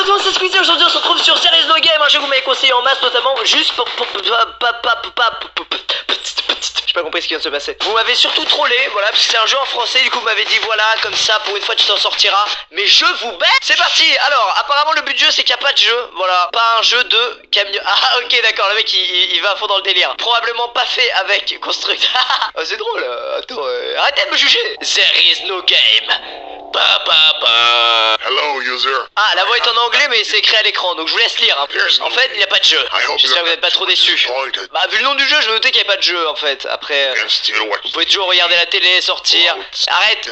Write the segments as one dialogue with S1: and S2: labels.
S1: Bonjour, c'est Squeezie, aujourd'hui on se retrouve sur Serious No Game, un jeu que vous m'avez conseillé en masse notamment juste pour... J'ai pas compris ce qui vient de se passer. Vous m'avez surtout trollé, voilà, parce que c'est un jeu en français, du coup vous m'avez dit voilà, comme ça, pour une fois tu t'en sortiras. Mais je vous bête. C'est parti. Alors, apparemment le but du jeu c'est qu'il n'y a pas de jeu, voilà. Pas un jeu de camion. Ah ok d'accord, le mec il va à fond dans le délire. Probablement pas fait avec Construct. Oh, c'est drôle, attends, arrêtez de me juger. There is no game.
S2: Hello, user.
S1: Ah, la voix est en anglais, mais c'est écrit à l'écran, donc je vous laisse lire. Hein. En fait, il n'y a pas de jeu. J'espère que vous n'êtes pas trop déçus. Bah, vu le nom du jeu, je me doutais qu'il n'y avait pas de jeu, en fait. Après, vous pouvez toujours regarder la télé, sortir. Arrête.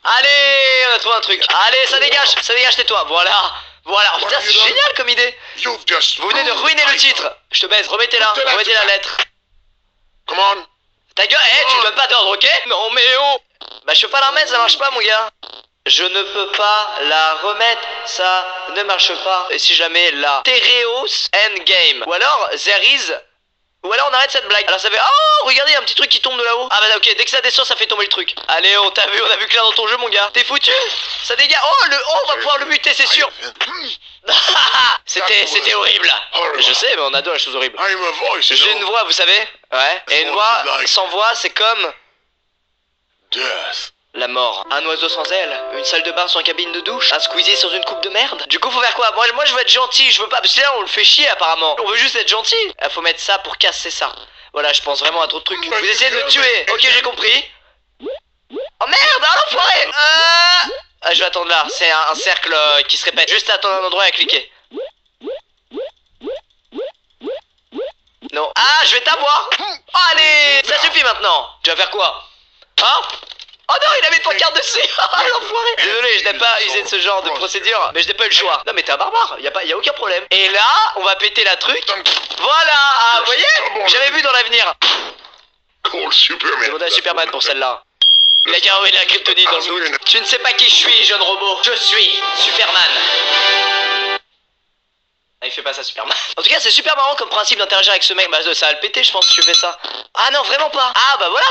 S1: Allez, on a trouvé un truc. Allez, ça dégage, tais-toi. Voilà. Voilà, oh, putain, c'est génial comme idée. Vous venez de ruiner le titre. Je te baise, remettez-la lettre.
S2: Come on.
S1: Ta gueule, tu me donnes pas d'ordre, ok? Non, mais oh. Bah, je peux pas la remettre, ça marche pas, mon gars. Je ne peux pas la remettre, ça ne marche pas. Et si jamais la Tereos Endgame. Ou alors, there is... Ou alors on arrête cette blague. Alors ça fait... Oh, regardez, il y a un petit truc qui tombe de là-haut. Ah bah ok, dès que ça descend, ça fait tomber le truc. Allez, on a vu clair dans ton jeu, mon gars. T'es foutu. Ça dégage. Oh, on va pouvoir le muter, c'est sûr. C'était horrible. Je sais, mais on adore les choses horribles. J'ai une voix, vous savez. Ouais. Et une voix sans voix, c'est comme... La mort. Un oiseau sans aile. Une salle de bain sans cabine de douche. Un Squeezie sans une coupe de merde. Du coup faut faire quoi? Moi je veux être gentil. Je veux pas. Parce que là on le fait chier apparemment. On veut juste être gentil. Il faut mettre ça pour casser ça. Voilà, je pense vraiment à trop de trucs. Vous essayez de me tuer. Ok, j'ai compris. Oh merde, ah l'enfoiré. Je vais attendre là. C'est un cercle qui se répète. Juste attendre un endroit et à cliquer. Non. Ah, je vais t'avoir. Allez, ça suffit maintenant. Tu vas faire quoi? Hein? Oh non, il avait une pancarte dessus. L'enfoiré. Désolé, je n'ai pas usé de ce genre de procédure, mais je n'ai pas eu le choix. Non mais t'es un barbare, y a aucun problème. Et là, on va péter la truc. Voilà, ah, vous voyez? J'avais vu dans l'avenir. Demandez à Superman pour celle-là. Il a carrément la kryptonite dans le doute. Tu ne sais pas qui je suis, jeune robot. Je suis Superman. Ah, il fait pas ça, Superman. En tout cas, c'est super marrant comme principe d'interagir avec ce mec. Bah ça va le péter, je pense, si tu fais ça. Ah non, vraiment pas. Ah bah voilà.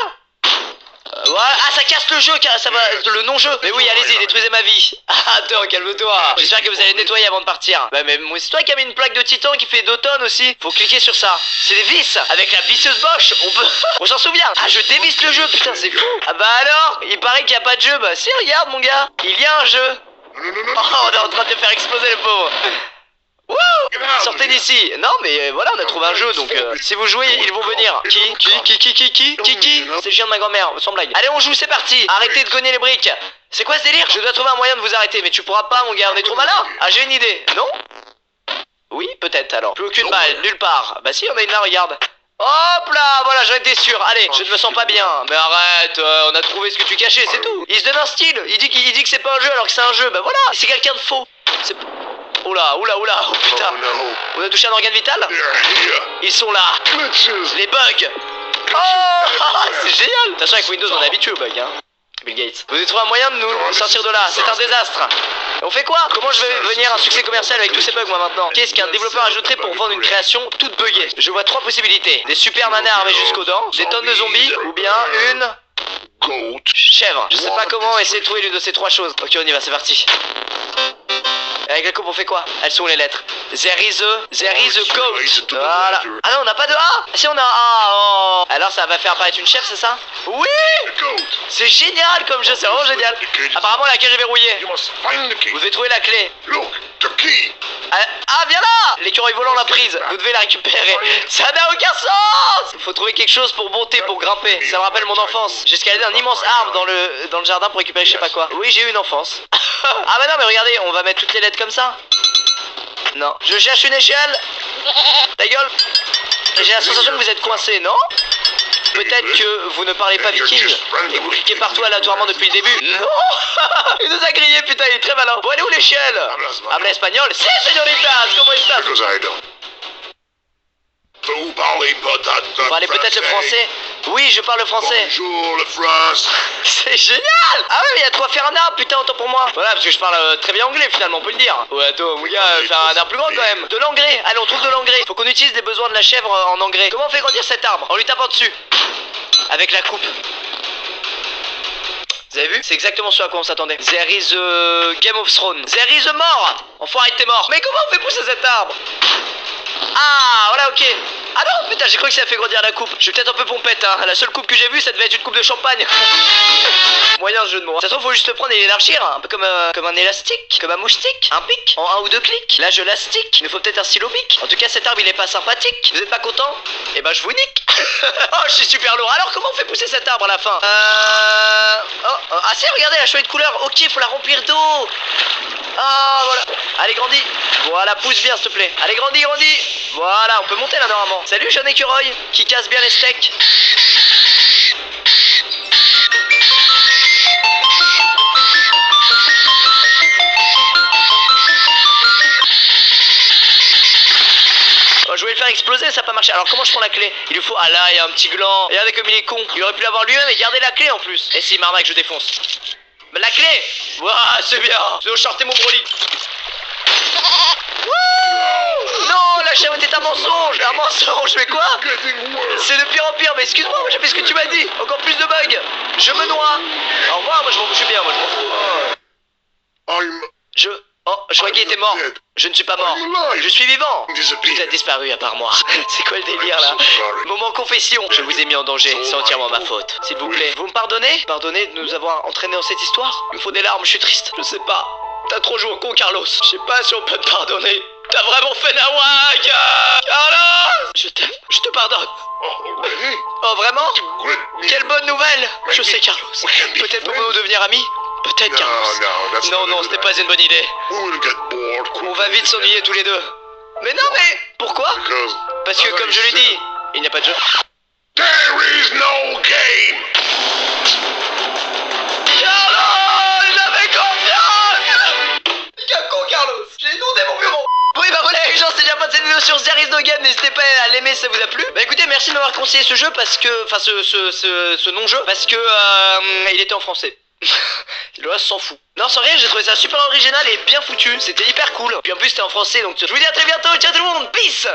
S1: Voilà. Ah, ça casse le jeu, ça va, le non-jeu. Mais oui, allez-y, détruisez ma vie. Ah, attends, calme-toi. J'espère que vous allez nettoyer avant de partir. Bah mais c'est toi qui as mis une plaque de titan qui fait 2 tonnes aussi. Faut cliquer sur ça. C'est des vis. Avec la visseuse Bosch, on peut... On s'en souvient. Ah, je dévisse le jeu, putain, c'est fou. Ah bah alors, il paraît qu'il n'y a pas de jeu. Bah si, regarde mon gars, il y a un jeu. Oh, on est en train de le faire exploser le pauvre. Wouh! Sortez d'ici! Non mais voilà, on a trouvé un jeu donc si vous jouez, ils vont venir. Qui? C'est le chien de ma grand-mère, sans blague. Allez, on joue, c'est parti! Arrêtez de cogner les briques! C'est quoi ce délire? Je dois trouver un moyen de vous arrêter, mais tu pourras pas, mon gars, on est trop malin! Ah, j'ai une idée, non? Oui, peut-être alors. Plus aucune balle, nulle part. Bah si, on a une là, regarde. Hop là, voilà, j'en étais sûr. Allez, je ne me sens pas bien. Mais arrête, on a trouvé ce que tu cachais, c'est tout. Il se donne un style. Il dit que c'est pas un jeu alors que c'est un jeu. Bah voilà, c'est quelqu'un de faux. C'est... Oula, oh putain. On a touché un organe vital? Ils sont là. Les bugs. Oh, c'est génial. Attention, avec Windows, on est habitué aux bugs, hein. Bill Gates. Vous avez trouvé un moyen de nous sortir de là. C'est un désastre. Et on fait quoi? Comment je vais devenir un succès commercial avec tous ces bugs, moi, maintenant? Qu'est-ce qu'un développeur ajouterait pour vendre une création toute buggée? Je vois 3 possibilités. Des super nanas armées jusqu'aux dents, des tonnes de zombies, ou bien une... chèvre. Je sais pas comment essayer de trouver l'une de ces 3 choses. Ok, on y va, c'est parti. Avec la coupe on fait quoi? Elles sont où les lettres? There is a goat. Voilà. Ah non, on n'a pas de A. Si on a un A. Oh. Alors ça va faire apparaître une chèvre, c'est ça? Oui. C'est génial comme jeu, c'est vraiment génial. Apparemment la cage est verrouillée. Vous devez trouver la clé. Ah, viens là. L'écureuil volant l'a prise. Vous devez la récupérer. Ça n'a aucun sens. Faut trouver quelque chose pour monter, pour grimper. Ça me rappelle mon enfance. J'ai escaladé un immense arbre dans le jardin pour récupérer je sais pas quoi. Oui, j'ai eu une enfance. Ah bah non, mais regardez, on va mettre toutes les lettres comme ça. Non, je cherche une échelle. Ta gueule. J'ai la sensation que vous êtes coincé, non? Peut-être que vous ne parlez pas viking et que vous cliquez partout aléatoirement depuis le début. Non. Il nous a grillé, putain, il est très malin. Bon, elle est où l'échelle? Habla espagnol? Si, señoritas, comment estás? Vous parlez peut-être le français? Oui, je parle le français.
S2: Bonjour, le France.
S1: C'est génial. Ah ouais, mais il y a de quoi faire un arbre, putain, autant pour moi. Voilà, parce que je parle très bien anglais, finalement, on peut le dire. Ouais, attends, mon gars, faire un arbre plus grand quand même. De l'engrais, allez, on trouve de l'engrais. Faut qu'on utilise les besoins de la chèvre en engrais. Comment on fait grandir cet arbre? En lui tapant dessus. Avec la coupe. Vous avez vu? C'est exactement ce à quoi on s'attendait. There is a Game of Thrones. There is a mort. Enfoiré, t'es mort. Mais comment on fait pousser cet arbre? Ah, voilà, ok. Ah non, putain, j'ai cru que ça a fait grandir la coupe. Je suis peut-être un peu pompette, hein. La seule coupe que j'ai vue, ça devait être une coupe de champagne. Moyen jeu de mots. Ça se trouve, faut juste le prendre et l'élargir, un peu comme un élastique, comme un moustique, un pic, en 1 ou 2 clics. Là, je l'astique. Il nous faut peut-être un stylo bic. En tout cas, cet arbre, il est pas sympathique. Vous êtes pas content? Eh ben, je vous nique. Oh, je suis super lourd. Alors, comment on fait pousser cet arbre à la fin? Ah, si, regardez, elle a changé de couleur. Ok, faut la remplir d'eau. Ah, voilà. Allez, grandis. Voilà, pousse bien, s'il te plaît. Allez, grandis, grandis. Voilà, on peut monter là, normalement. Salut, jeune écureuil, qui casse bien les steaks. Oh, je voulais le faire exploser, ça n'a pas marché. Alors, comment je prends la clé? Il lui faut... Ah là, il y a un petit gland. Regardez comme il est con. Il aurait pu l'avoir lui-même et garder la clé en plus. Et si, m'arnaque, je défonce. Mais la clé! Ouah, c'est bien. Sinon, je sortais mon brolic. Non, la chèvre était un mensonge. Un mensonge, mais quoi? C'est de pire en pire, mais excuse-moi, j'ai fait ce que tu m'as dit. Encore plus de bugs. Je me noie. Au revoir, moi je m'en fous bien, moi je m'en fous. Oh, je croyais qu'il était mort. Je ne suis pas mort. Je suis vivant. Tout a disparu à part moi. C'est quoi le délire là? Moment confession. Je vous ai mis en danger. C'est entièrement ma faute. S'il vous plaît, vous me pardonnez? Pardonnez de nous avoir entraînés dans cette histoire? Il me faut des larmes, je suis triste. Je sais pas. T'as trop joué au con, Carlos. Je sais pas si on peut te pardonner. T'as vraiment fait nawak. Carlos! Je t'aime. Je te pardonne. Oh, vraiment? Quelle bonne nouvelle! Je sais, Carlos. Peut-être pouvons-nous devenir amis? Peut-être, Carlos. Non, ce n'est pas une bonne idée. On va vite s'ennuyer tous les deux. Mais non, mais... Pourquoi? Parce que, comme je l'ai dit, il n'y a pas de jeu.
S2: There is no game!
S1: Carlos! J'avais confiance! Quel con, Carlos! J'ai inondé mon bureau! Oui, bah voilà les gens, c'est déjà passé une vidéo sur There is no game, n'hésitez pas à l'aimer si ça vous a plu. Bah écoutez, merci de m'avoir conseillé ce jeu parce que... Enfin, ce non-jeu, parce que... il était en français. Le reste s'en fout. Non, sans rien, j'ai trouvé ça super original et bien foutu. C'était hyper cool. Puis en plus, c'était en français, donc je vous dis à très bientôt. Ciao tout le monde, peace!